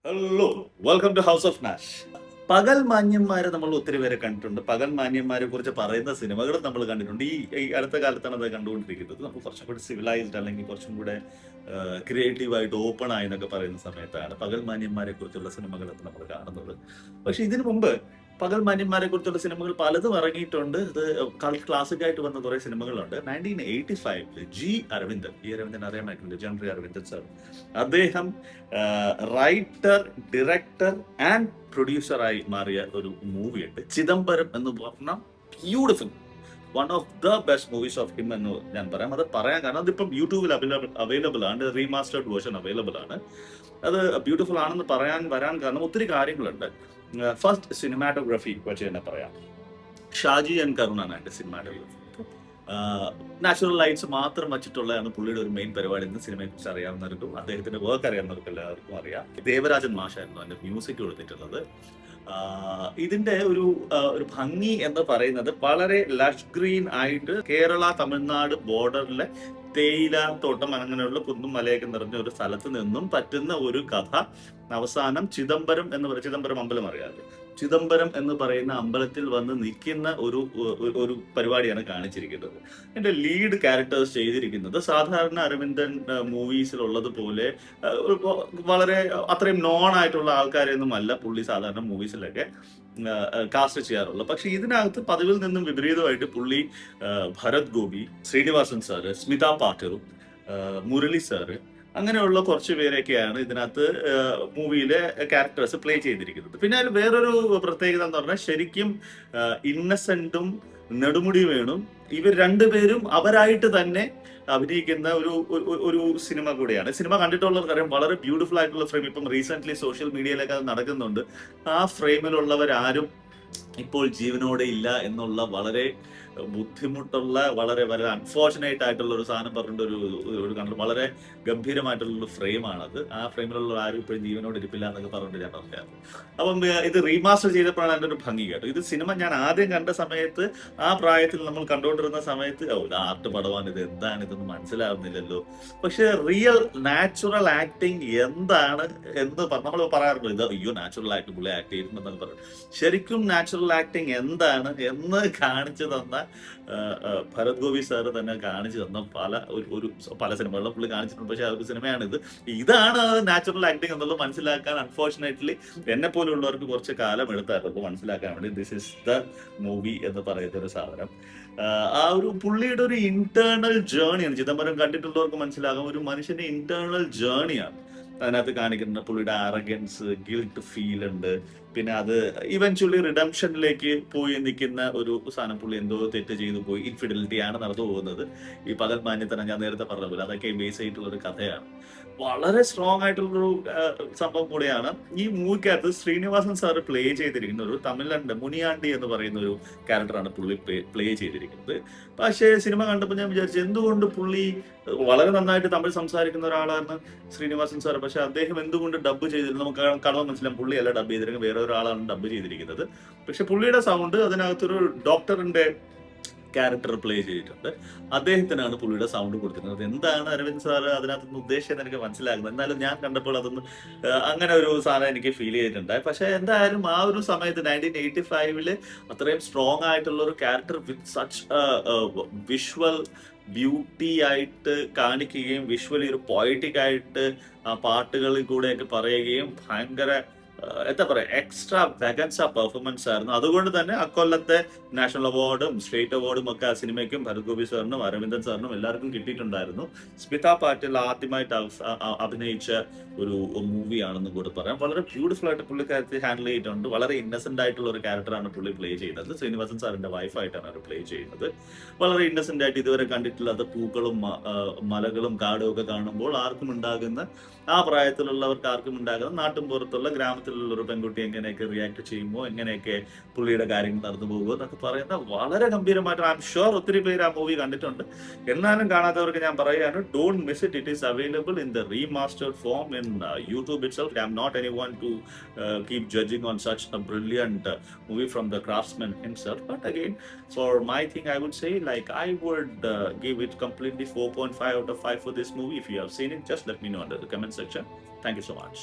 Hello, welcome to house of Nash. പകൽ മാന്യന്മാരെ നമ്മൾ ഒത്തിരി പേരെ കണ്ടിട്ടുണ്ട്. പകൽ മാന്യന്മാരെ കുറിച്ച് പറയുന്ന സിനിമകളും നമ്മൾ കണ്ടിട്ടുണ്ട്. ഈ അടുത്ത കാലത്താണ് അത് കണ്ടുകൊണ്ടിരിക്കുന്നത്. നമ്മൾ കുറച്ചും കൂടി സിവിലൈസ്ഡ് അല്ലെങ്കിൽ കുറച്ചും കൂടെ ക്രിയേറ്റീവായിട്ട് ഓപ്പൺ ആയി എന്നൊക്കെ പറയുന്ന സമയത്താണ് പകൽ മാന്യന്മാരെ കുറിച്ചുള്ള സിനിമകളൊക്കെ നമ്മൾ കാണുന്നത്. പക്ഷെ ഇതിനു മുമ്പ് പകൽ മാന്യന്മാരെ കുറിച്ചുള്ള സിനിമകൾ പലതും ഇറങ്ങിയിട്ടുണ്ട്. ഇത് ക്ലാസിക് ആയിട്ട് വന്ന കുറെ സിനിമകളുണ്ട്. 1985 അരവിന്ദൻ അറിയാമായിട്ടുണ്ട്, ജനറി അരവിന്ദൻ സാർ. അദ്ദേഹം റൈറ്റർ, ഡയറക്ടർ ആൻഡ് പ്രൊഡ്യൂസറായി മാറിയ ഒരു മൂവിയുണ്ട്, ചിദംബരം എന്ന് പറഞ്ഞ beautiful, one of the best movies of him എന്ന് ഞാൻ പറയാം. അത് പറയാൻ കാരണം അതിപ്പം യൂട്യൂബിൽ അവൈലബിൾ ആണ്, റീമാസ്റ്റേർഡ് വേർഷൻ അവൈലബിൾ ആണ്. അത് ബ്യൂട്ടിഫുൾ ആണെന്ന് വരാൻ കാരണം ഒത്തിരി കാര്യങ്ങളുണ്ട്. ഫസ്റ്റ് സിനിമാറ്റോഗ്രഫി വെച്ച് തന്നെ പറയാം. ഷാജി ആൻഡ് കരുണാണ് എൻ്റെ സിനിമാറ്റോഗ്രഫി. നാച്ചുറൽ ലൈറ്റ്സ് മാത്രം വെച്ചിട്ടുള്ളതാണ് പുള്ളിയുടെ ഒരു മെയിൻ പരിപാടി. ഇന്ന് സിനിമയെ കുറിച്ച് അറിയാവുന്നവർക്കും അദ്ദേഹത്തിന്റെ വർക്ക് അറിയാവുന്നവർക്കും എല്ലാവർക്കും അറിയാം. ദേവരാജൻ മാഷായിരുന്നു അതിന്റെ മ്യൂസിക് കൊടുത്തിട്ടുള്ളത്. ഇതിന്റെ ഒരു ഭംഗി എന്ന് പറയുന്നത് വളരെ ലഷ് ഗ്രീൻ ആയിട്ട് കേരള തമിഴ്നാട് ബോർഡറിലെ തേയില തോട്ടം അങ്ങനെയുള്ള കുന്നും മലയൊക്കെ നിറഞ്ഞ ഒരു സ്ഥലത്ത് നിന്നും പറ്റുന്ന ഒരു കഥ അവസാനം ചിദംബരം അമ്പലം അറിയാതെ, ചിദംബരം എന്ന് പറയുന്ന അമ്പലത്തിൽ വന്ന് നിൽക്കുന്ന ഒരു പരിപാടിയാണ് കാണിച്ചിരിക്കുന്നത്. എൻ്റെ ലീഡ് ക്യാരക്ടേഴ്സ് ചെയ്തിരിക്കുന്നത് സാധാരണ അരവിന്ദൻ മൂവീസിലുള്ളതുപോലെ വളരെ അത്രയും നോൺ ആയിട്ടുള്ള ആൾക്കാരെയൊന്നും അല്ല പുള്ളി സാധാരണ മൂവീസിലൊക്കെ കാസ്റ്റ് ചെയ്യാറുള്ളത്. പക്ഷെ ഇതിനകത്ത് പതിവിൽ നിന്നും വിപരീതമായിട്ട് പുള്ളി ഭരത് ഗോപി, ശ്രീനിവാസൻ സാറ്, സ്മിത പാട്ടിൽ, മുരളി സാറ്, അങ്ങനെയുള്ള കുറച്ച് പേരൊക്കെയാണ് ഇതിനകത്ത് മൂവിയിലെ ക്യാരക്ടേഴ്സ് പ്ലേ ചെയ്തിരിക്കുന്നത്. പിന്നെ അതിൽ വേറൊരു പ്രത്യേകത എന്ന് പറഞ്ഞാൽ ശരിക്കും ഇന്നസെന്റും നെടുമുടി വേണും ഇവർ രണ്ടുപേരും അവരായിട്ട് തന്നെ അഭിനയിക്കുന്ന ഒരു സിനിമ കൂടിയാണ്. സിനിമ കണ്ടിട്ടുള്ളവർക്കറിയാം, വളരെ ബ്യൂട്ടിഫുൾ ആയിട്ടുള്ള ഫ്രെയിം. ഇപ്പം റീസെന്റ് സോഷ്യൽ മീഡിയയിലൊക്കെ അത് നടക്കുന്നുണ്ട്. ആ ഫ്രെയിമിലുള്ളവരാരും ഇപ്പോൾ ജീവനോടെ ഇല്ല എന്നുള്ള വളരെ ബുദ്ധിമുട്ടുള്ള, വളരെ വളരെ അൺഫോർച്ചുനേറ്റ് ആയിട്ടുള്ള ഒരു സാധനം പറഞ്ഞിട്ട് കണ്ടു. വളരെ ഗംഭീരമായിട്ടുള്ള ഫ്രെയിമാണത്. ആ ഫ്രെയിമിലുള്ള ആരും ഇപ്പോഴും ജീവനോട് ഇരിപ്പില്ല എന്നൊക്കെ പറഞ്ഞിട്ട് ഞാൻ പറഞ്ഞായിരുന്നു. അപ്പം ഇത് റീമാസ്റ്റർ ചെയ്തപ്പോഴാണ് അതിൻ്റെ ഒരു ഭംഗി കേട്ടോ. ഇത് സിനിമ ഞാൻ ആദ്യം കണ്ട സമയത്ത്, ആ പ്രായത്തിൽ നമ്മൾ കണ്ടുകൊണ്ടിരുന്ന സമയത്ത് ഇത് ആർട്ട് പടമാണ്, ഇത് എന്താണ്, ഇതൊന്നും മനസ്സിലാവുന്നില്ലല്ലോ. പക്ഷെ റിയൽ നാച്ചുറൽ ആക്ടിങ് എന്താണ് എന്ന് നമ്മൾ പറയാറുണ്ട്. ഇത് അയ്യോ നാച്ചുറൽ ആയിട്ട് പുള്ളി ആക്ട് ചെയ്തിട്ടുണ്ടെന്നൊക്കെ പറഞ്ഞു. ശരിക്കും നാച്ചുറൽ ആക്ടിങ് എന്താണ് എന്ന് കാണിച്ചു തന്ന ഭരത് ഗോപി സാറ് തന്നെ കാണിച്ചു തന്ന പല സിനിമകളിലും പുള്ളി കാണിച്ചിട്ടുണ്ട്. പക്ഷെ അതൊരു സിനിമയാണിത്. ഇതാണ് നാച്ചുറൽ ആക്ടിങ് എന്നുള്ളത് മനസ്സിലാക്കാൻ അൺഫോർച്ചുനേറ്റ്ലി എന്നെ പോലുള്ളവർക്ക് കുറച്ച് കാലം എടുത്തായിരുന്നു മനസ്സിലാക്കാൻ വേണ്ടി. ദിസ് ഇസ് ദ മൂവി എന്ന് പറയുന്ന ഒരു സാധനം. ആ ഒരു പുള്ളിയുടെ ഒരു ഇന്റേണൽ ജേണിയാണ്. ചിദംബരം കണ്ടിട്ടുള്ളവർക്ക് മനസ്സിലാകും, ഒരു മനുഷ്യന്റെ ഇന്റേണൽ ജേണിയാണ് അതിനകത്ത് കാണിക്കുന്ന. പുള്ളിയുടെ ആറഗൻസ്, ഗിൽട്ട് ഫീൽ ഉണ്ട്. പിന്നെ അത് ഇവൻച്വലി റിഡംഷനിലേക്ക് പോയി നിൽക്കുന്ന ഒരു സാധനം. പുള്ളി എന്തോ തെറ്റ് ചെയ്തു പോയി, ഇൻഫിഡലിറ്റി ആണ് നടന്നു പോകുന്നത്. ഈ പകൽ മാന്യത്തനം ഞാൻ നേരത്തെ പറഞ്ഞ പോലെ അതൊക്കെ ബേസ് ആയിട്ടുള്ള ഒരു കഥയാണ്. വളരെ സ്ട്രോങ് ആയിട്ടുള്ളൊരു സംഭവം കൂടെയാണ്. ഈ മൂവിക്കകത്ത് ശ്രീനിവാസൻ സാറ് പ്ലേ ചെയ്തിരിക്കുന്ന ഒരു തമിഴിലുണ്ട് മുനിയാണ്ടി എന്ന് പറയുന്ന ഒരു ക്യാരക്ടറാണ് പുള്ളി പ്ലേ ചെയ്തിരിക്കുന്നത്. പക്ഷേ സിനിമ കണ്ടപ്പോൾ ഞാൻ വിചാരിച്ചു എന്തുകൊണ്ട് പുള്ളി വളരെ നന്നായിട്ട് തമിഴ് സംസാരിക്കുന്ന ഒരാളാണ് ശ്രീനിവാസൻ സാർ. പക്ഷെ അദ്ദേഹം എന്തുകൊണ്ട് ഡബ് ചെയ്തിരുന്നു നമുക്ക് കാണാൻ മനസ്സിലാവും. പുള്ളിയല്ല ഡബ് ചെയ്തിരിക്കുന്നത്, വേറെ ഒരാളാണ് ഡബ് ചെയ്തിരിക്കുന്നത്. പക്ഷെ പുള്ളിയുടെ സൗണ്ട് അതിനകത്തൊരു ഡോക്ടറിന്റെ ക്യാരക്ടർ പ്ലേ ചെയ്തിട്ടുണ്ട്. അദ്ദേഹത്തിനാണ് പുള്ളിയുടെ സൗണ്ട് കൊടുത്തിരുന്നത്. എന്താണ് അരവിന്ദ് സാർ അതിനകത്തുനിന്ന് ഉദ്ദേശിച്ചത് എനിക്ക് മനസ്സിലാകുന്നത്. എന്നാലും ഞാൻ കണ്ടപ്പോൾ അതൊന്ന് അങ്ങനെ ഒരു സാധനം എനിക്ക് ഫീൽ ചെയ്തിട്ടുണ്ടായി. പക്ഷെ എന്തായാലും ആ ഒരു സമയത്ത് 1985 അത്രയും സ്ട്രോങ് ആയിട്ടുള്ള ഒരു ക്യാരക്ടർ വിത്ത് സച്ച് വിഷ്വൽ ബ്യൂട്ടി ആയിട്ട് കാണിക്കുകയും വിഷ്വലി ഒരു പോയറ്റിക് ആയിട്ട് ആ പാട്ടുകളിൽ കൂടെയൊക്കെ പറയുകയും ഭയങ്കര എന്താ പറയാ എക്സ്ട്രാ വെഗൻസ് ആ പെർഫോമൻസ് ആയിരുന്നു. അതുകൊണ്ട് തന്നെ അക്കൊല്ലത്തെ നാഷണൽ അവാർഡും സ്റ്റേറ്റ് അവാർഡും ഒക്കെ ആ സിനിമയ്ക്കും ഭരത് ഗോപി സാറിനും അരവിന്ദൻ സാറിനും എല്ലാവർക്കും കിട്ടിയിട്ടുണ്ടായിരുന്നു. സ്മിത പാട്ടിൽ ആദ്യമായിട്ട് അഭിനയിച്ച ഒരു മൂവിയാണെന്ന് കൂടെ പറയാം. വളരെ ബ്യൂട്ടിഫുൾ ആയിട്ട് പുള്ളിക്കാരത്തെ ഹാൻഡിൽ ചെയ്തിട്ടുണ്ട്. വളരെ ഇന്നസെന്റ് ആയിട്ടുള്ള ഒരു ക്യാരക്ടറാണ് പുള്ളി പ്ലേ ചെയ്യുന്നത്. ശ്രീനിവാസൻ സാറിന്റെ വൈഫായിട്ടാണ് അവർ പ്ലേ ചെയ്യുന്നത്. വളരെ ഇന്നസെന്റ് ആയിട്ട് ഇതുവരെ കണ്ടിട്ടില്ലാത്ത പൂക്കളും മലകളും കാടും ഒക്കെ കാണുമ്പോൾ ആർക്കും ഉണ്ടാകുന്ന, ആ പ്രായത്തിലുള്ളവർക്ക് ആർക്കും ഉണ്ടാകുന്ന, നാട്ടും പുറത്തുള്ള ഗ്രാമത്തിലുള്ള ഒരു പെൺകുട്ടി എങ്ങനെയൊക്കെ റിയാക്ട് ചെയ്യുമ്പോൾ എങ്ങനെയൊക്കെ പുള്ളിയുടെ കാര്യങ്ങൾ നടന്നു പോകുമോ എന്നൊക്കെ പറയുന്ന വളരെ ഗംഭീരമായിട്ട് ഐ എം ഷുവർ ഒത്തിരി പേര് ആ മൂവി കണ്ടിട്ടുണ്ട്. എന്നാലും കാണാത്തവർക്ക് ഞാൻ പറയുകയാണ്, don't miss it. It is available in the remastered form in YouTube itself. I am not anyone to keep judging on such a brilliant movie from the craftsman himself. But again, for my thing, I would say I would give it completely 4.5 out of 5 for this movie. If you have seen it, just let me know under the comment section. Thank you so much.